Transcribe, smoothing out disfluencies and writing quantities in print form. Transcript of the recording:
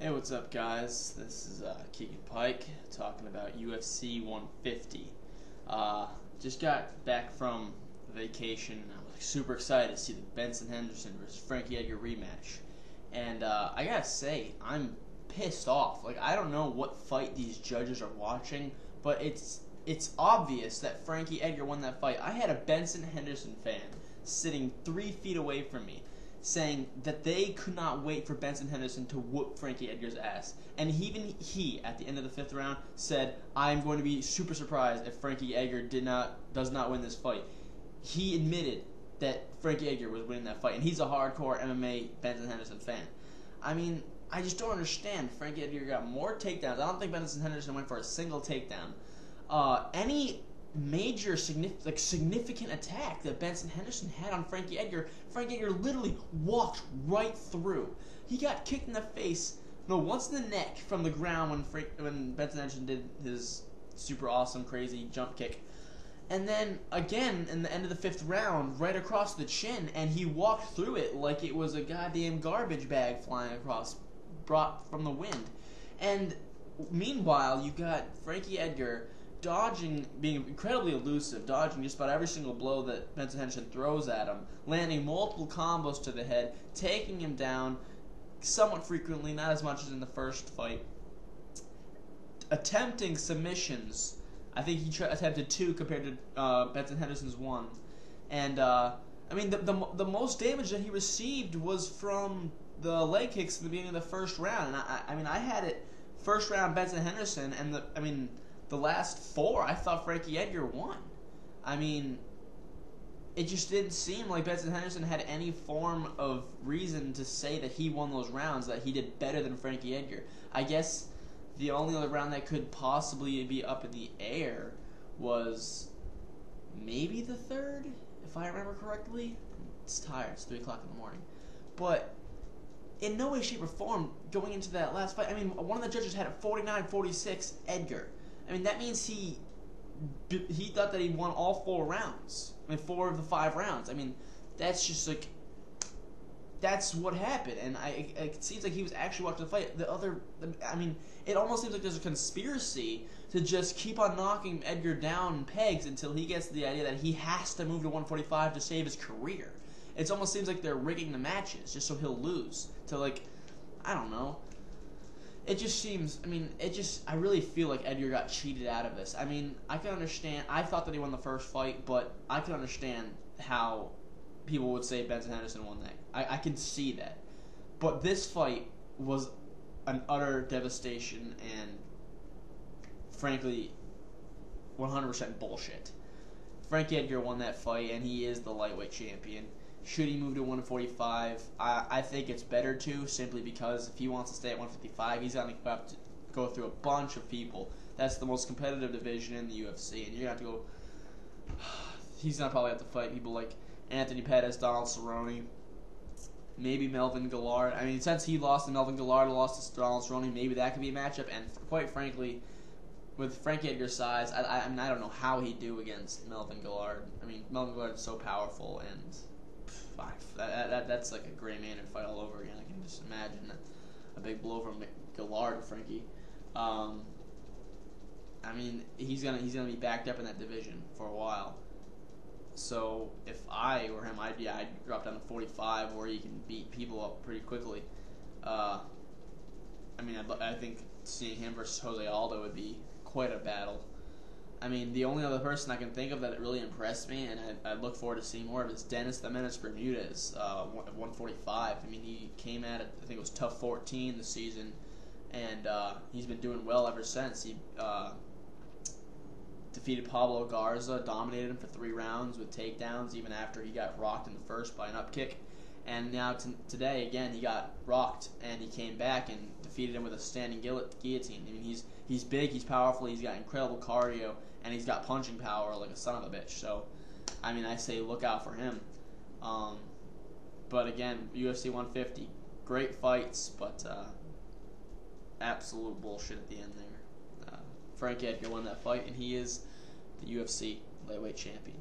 Hey, what's up, guys? This is Keegan Pike talking about UFC 150. Just got back from vacation. I was super excited to see the Benson Henderson versus Frankie Edgar rematch. And I gotta say, I'm pissed off. Like, I don't know what fight these judges are watching, but it's obvious that Frankie Edgar won that fight. I had a Benson Henderson fan sitting 3 feet away from me, saying that they could not wait for Benson Henderson to whoop Frankie Edgar's ass. And even he, at the end of the 5th round, said, I'm going to be super surprised if Frankie Edgar does not win this fight. He admitted that Frankie Edgar was winning that fight, and he's a hardcore MMA Benson Henderson fan. I mean, I just don't understand. Frankie Edgar got more takedowns. I don't think Benson Henderson went for a single takedown. Any major significant attack that Benson Henderson had on Frankie Edgar literally walked right through. He got kicked in the face, once in the neck from the ground when Benson Henderson did his super awesome crazy jump kick, and then again in the end of the 5th round right across the chin, and he walked through it like it was a goddamn garbage bag flying across, brought from the wind. And meanwhile, you got Frankie Edgar dodging, being incredibly elusive, dodging just about every single blow that Benson Henderson throws at him, landing multiple combos to the head, taking him down somewhat frequently, not as much as in the first fight, attempting submissions. I think he attempted 2 compared to Benson Henderson's 1. And, I mean, the most damage that he received was from the leg kicks at the beginning of the 1st round. And I mean, I had it 1st round Benson Henderson, and the last 4, I thought Frankie Edgar won. I mean, it just didn't seem like Benson Henderson had any form of reason to say that he won those rounds, that he did better than Frankie Edgar. I guess the only other round that could possibly be up in the air was maybe the 3rd, if I remember correctly. It's tired. It's 3 o'clock in the morning. But in no way, shape, or form, going into that last fight, I mean, one of the judges had it 49-46 Edgar. I mean, that means he thought that he won all 4 rounds. I mean, 4 of the 5 rounds. I mean, that's just like, that's what happened. And it seems like he was actually watching the fight. I mean, it almost seems like there's a conspiracy to just keep on knocking Edgar down in pegs until he gets the idea that he has to move to 145 to save his career. It almost seems like they're rigging the matches just so he'll lose. To, like, I don't know. It just seems, I really feel like Edgar got cheated out of this. I mean, I can understand, I thought that he won the first fight, but I can understand how people would say Benson Henderson won that. I can see that. But this fight was an utter devastation and, frankly, 100% bullshit. Frankie Edgar won that fight, and he is the lightweight champion. Should he move to 145? I think it's better to, simply because if he wants to stay at 155, he's going to have to go through a bunch of people. That's the most competitive division in the UFC, and you're going to have to go. He's going to probably have to fight people like Anthony Pettis, Donald Cerrone, maybe Melvin Gillard. I mean, since he lost to Melvin Gillard, lost to Donald Cerrone, maybe that could be a matchup. And quite frankly, with Frankie Edgar's size, I mean, I don't know how he'd do against Melvin Gillard. I mean, Melvin Gillard is so powerful, and that's like a gray man fight all over again. I can just imagine a big blow from Gillard to Frankie. I mean, he's gonna be backed up in that division for a while. So if I were him, I'd drop down to 45, where he can beat people up pretty quickly. I mean, I think seeing him versus Jose Aldo would be quite a battle. I mean, the only other person I can think of that really impressed me, and I look forward to seeing more of, is Dennis the Menace Bermudez at 145. I mean, he came at it, I think it was tough 14 this season, and he's been doing well ever since. He defeated Pablo Garza, dominated him for 3 rounds with takedowns, even after he got rocked in the first by an up kick. And now today, again, he got rocked, and he came back and defeated him with a standing guillotine. I mean, he's big, he's powerful, he's got incredible cardio, and he's got punching power like a son of a bitch. So, I mean, I say look out for him. But again, UFC 150, great fights, but absolute bullshit at the end there. Frank Edgar won that fight, and he is the UFC lightweight champion.